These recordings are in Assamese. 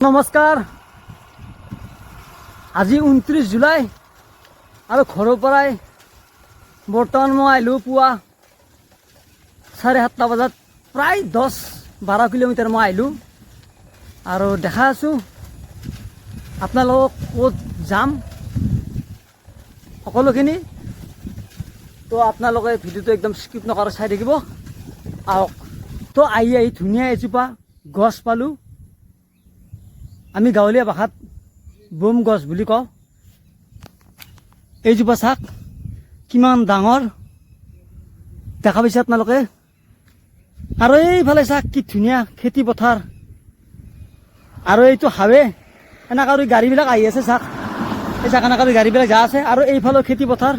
নমস্কাৰ। আজি 29 জুলাই আৰু ঘৰৰ পৰাই বৰ্তমান মই আহিলোঁ পুৱা 7:30 বজাত। প্ৰায় 10-12 কিলোমিটাৰ মই আহিলোঁ আৰু দেখা আছোঁ আপোনালোকক ক'ত যাম সকলোখিনি। তো আপোনালোকে ভিডিঅ'টো একদম স্কিপ নকৰাকৈ চাই থাকিব। আহক। তো আহি ধুনীয়া এজোপা গছ পালোঁ। আমি গাঁৱলীয়া ভাষাত বোম গছ বুলি কওঁ। এইজোপা চাওক কিমান ডাঙৰ দেখা পাইছে আপোনালোকে। আৰু এইফালে চাওক কি ধুনীয়া খেতি পথাৰ। আৰু এইটো হাৱে এনেকা কৰি গাড়ীবিলাক আহি আছে চাওক। এই চাওক এনেকা কৰি গাড়ীবিলাক যা আছে আৰু এইফালেও খেতি পথাৰ।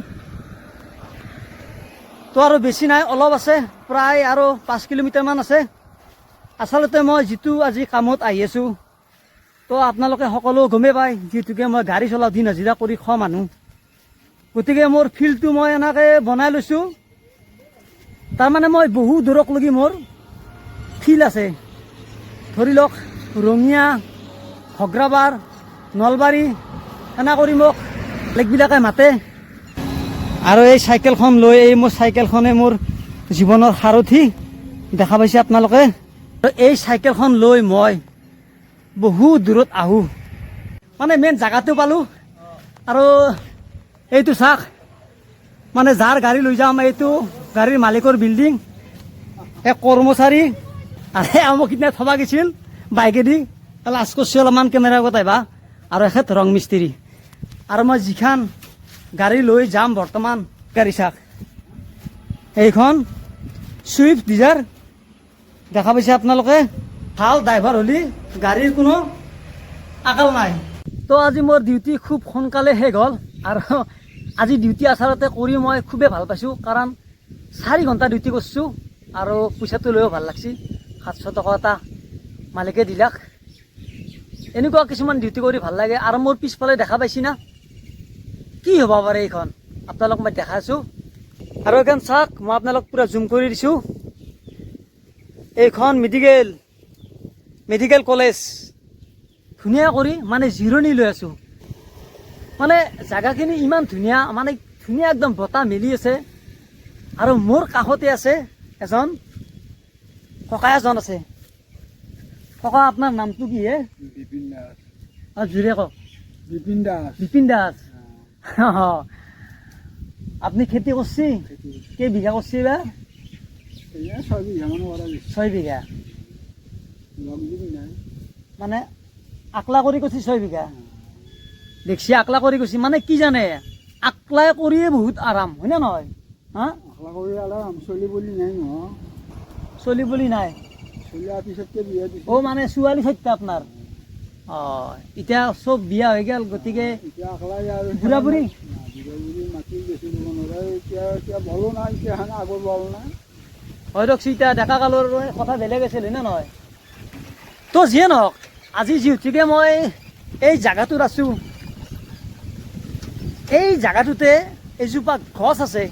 তো আৰু বেছি নাই, অলপ আছে, প্ৰায় আৰু 5 কিলোমিটাৰমান আছে। আচলতে মই যিটো আজি কামত আহি আছোঁ, তো আপোনালোকে সকলো গমেই পায়, যিহেতুকে মই গাড়ী চলাওঁ, দিন হাজিৰা কৰি খোৱা মানুহ। গতিকে মোৰ ফিল্ডটো মই এনেকৈ বনাই লৈছোঁ। তাৰমানে মই বহু দূৰকলৈকে মোৰ ফিল্ড আছে। ধৰি লওক ৰঙিয়া, ঘগ্ৰাবাৰ, নলবাৰী এনে কৰি মোক বেলেগবিলাকে মাতে। আৰু এই চাইকেলখন লৈ, এই মোৰ চাইকেলখনে মোৰ জীৱনৰ সাৰথি, দেখা পাইছে আপোনালোকে। এই চাইকেলখন লৈ মই বহু দূৰত আহোঁ, মানে মেইন জাগাটো পালোঁ। আৰু এইটো চাওক, মানে যাৰ গাড়ী লৈ যাম, এইটো গাড়ীৰ মালিকৰ বিল্ডিং, এক কৰ্মচাৰী। আৰু আমাক সিদিনা থবা গৈছিল বাইকেদি, লাজ কৰিছে অলপমান কেমেৰা আগত আহিবা। আৰু এখেত ৰং মিস্ত্ৰী। আৰু মই যিখন গাড়ী লৈ যাম বৰ্তমান, গাড়ী চাওক এইখন চুইফ্ট ডিজাৰ, দেখা পাইছে আপোনালোকে। ভাল ড্ৰাইভাৰ হ'লি গাড়ীৰ কোনো আকাল নাই। তো আজি মোৰ ডিউটি খুব সোনকালে শেষ হ'ল। আৰু আজি ডিউটি আচলতে কৰি মই খুবেই ভাল পাইছোঁ, কাৰণ 4 ঘণ্টা ডিউটি কৰিছোঁ আৰু পইচাটো লৈও ভাল লাগছি। 700 টকা এটা মালিকে দিলাক। এনেকুৱা কিছুমান ডিউটি কৰি ভাল লাগে। আৰু মোৰ পিছফালে দেখা পাইছি না, কি হ'ব পাৰে এইখন, আপোনালোক মই দেখাইছোঁ। আৰু এইখন চাওক, মই আপোনালোক পূৰা জুম কৰি দিছোঁ। এইখন মেডিকেল কলেজ ধুনীয়া কৰি মানে জিৰণি লৈ আছোঁ। মানে জাগাখিনি ইমান ধুনীয়া, মানে ধুনীয়া একদম বতাহ মেলি আছে। আৰু মোৰ কাষতে আছে এজন ককা, এজন আছে। ককা আপোনাৰ নামটো কি হে? বিপিন দাস। জোৰে কওক। বিপিন দাস। বিপিন দাস। আপুনি খেতি কৰছি? কেইবিঘা কৰছি বা? 6 বিঘা মান কৰা গৈছে। 6 বিঘা নাই মানে আকলা কৰি কৈছি 6 বিঘা। দেখছি আকলা কৰি কৈছি, মানে কি জানে, আকলাই কৰিয়ে বহুত আৰাম, হয়নে নহয়? হা, আকলা কৰি আৰাম, চলি বুলি নাই নহয়। চলি বুলি নাই। চলিয়া পিছতকে বিয়া দিছে। মানে ছোৱালী চাইটা আপোনাৰ? এতিয়া চব বিয়া হৈ গ'ল, গতিকে এতিয়া আকলাই আৰু বুঢ়া বুঢ়ী মাটি বেছি দিব নোৱাৰে। এতিয়া বলো নাই, এতিয়া আগৰ বল নাই। হয় দিয়ক, এতিয়া ডেকা কালৰ কথা বেলেগ আছিল, হয়নে নহয়? তো যিয়ে নহওক, আজি যিহেতুকে মই এই জাগাটোত আছোঁ, এই জাগাটোতে এজোপা গছ আছে,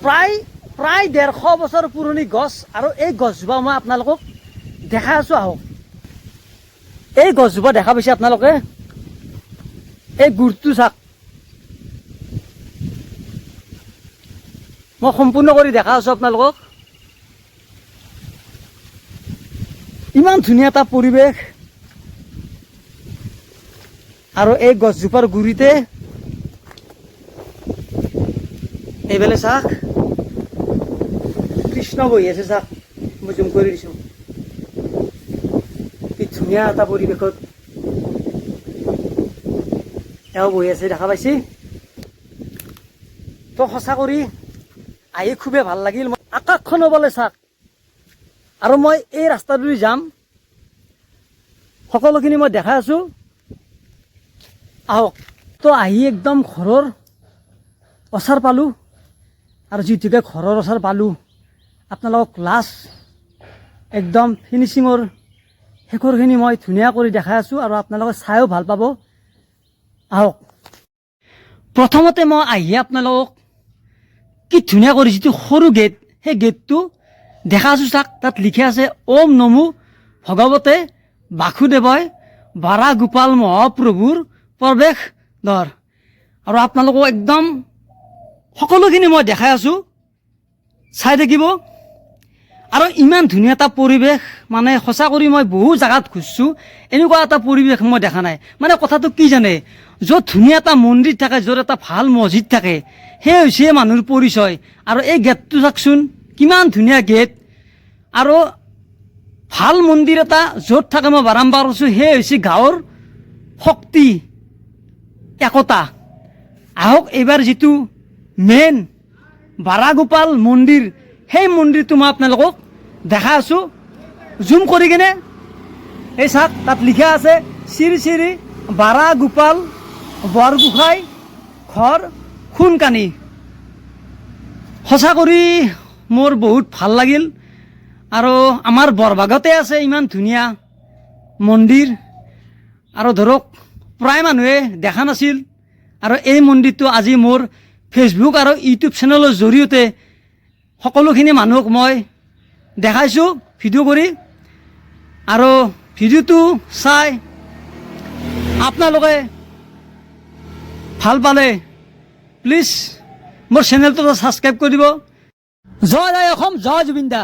প্ৰায় 150 বছৰ পুৰণি গছ। আৰু এই গছজোপা মই আপোনালোকক দেখাই আছোঁ। আহক, এই গছজোপা দেখা পাইছে আপোনালোকে, এই গুৰটো চাওক। মই সম্পূৰ্ণ কৰি দেখা আছোঁ আপোনালোকক। ইমান ধুনীয়া এটা পৰিৱেশ। আৰু এই গছজোপাৰ গুৰিতে এইফালে চাওক কৃষ্ণ বহি আছে, চাওক মই জুম কৰি দিছোঁ। কি ধুনীয়া এটা পৰিৱেশত এওঁ বহি আছে, দেখা পাইছি। তো সঁচা কৰি আহি খুবেই ভাল লাগিল। আকাশখনো বোলে চাওক। আৰু মই এই ৰাস্তাটোদি যাম, সকলোখিনি মই দেখাই আছোঁ। আহক। তো আহি একদম ঘৰৰ ওচৰ পালোঁ। আৰু যিহেতুকে ঘৰৰ ওচৰ পালোঁ, আপোনালোকক লাষ্ট একদম ফিনিচিঙৰ শেষৰখিনি মই ধুনীয়া কৰি দেখাই আছোঁ, আৰু আপোনালোকে চাইও ভাল পাব। আহক। প্ৰথমতে মই আহি আপোনালোকক কি ধুনীয়া কৰি যিটো সৰু গেট, সেই গেটটো দেখা আছোঁ। চাওক, তাত লিখা আছে ওম নমো ভগৱতে বাসুদেৱই বাৰা গোপাল মহাপ্ৰভুৰ প্ৰৱেশ দ্বাৰ। আৰু আপোনালোকক একদম সকলোখিনি মই দেখাই আছোঁ, চাই থাকিব। আৰু ইমান ধুনীয়া এটা পৰিৱেশ, মানে সঁচা কৰি মই বহু জেগাত ঘূৰিছোঁ, এনেকুৱা এটা পৰিৱেশ মই দেখা নাই। মানে কথাটো কি জানে, য'ত ধুনীয়া এটা মন্দিৰ থাকে, য'ত এটা ভাল মছজিদ থাকে, সেই হৈছে মানুহৰ পৰিচয়। আৰু এই গেটটো চাওকচোন, কিমান ধুনীয়া গেট। আৰু ভাল মন্দিৰ এটা য'ত থাকে, মই বাৰম্বাৰ কৈছোঁ, সেই হৈছে গাঁৱৰ শক্তি, একতা। আহক এইবাৰ যিটো মেইন বাৰাগোপাল মন্দিৰ, সেই মন্দিৰটো মই আপোনালোকক দেখাই আছোঁ জুম কৰি কিনে। এই চাওক, তাত লিখা আছে শ্ৰী শ্ৰী বাৰাগোপাল বৰগোসাঁই ঘৰ সোণকানী। সঁচা কৰি মোৰ বহুত ভাল লাগিল। আৰু আমাৰ বৰভাগতে আছে ইমান ধুনীয়া মন্দিৰ, আৰু ধৰক প্ৰায় মানুহে দেখা নাছিল। আৰু এই মন্দিৰটো আজি মোৰ ফেচবুক আৰু ইউটিউব চেনেলৰ জৰিয়তে সকলোখিনি মানুহক মই দেখাইছোঁ ভিডিঅ' কৰি। আৰু ভিডিঅ'টো চাই আপোনালোকে ভাল পালে প্লিজ মোৰ চেনেলটো ছাবস্ক্ৰাইব কৰি দিব। জয় জয় অসম, জয় জুবিন দা।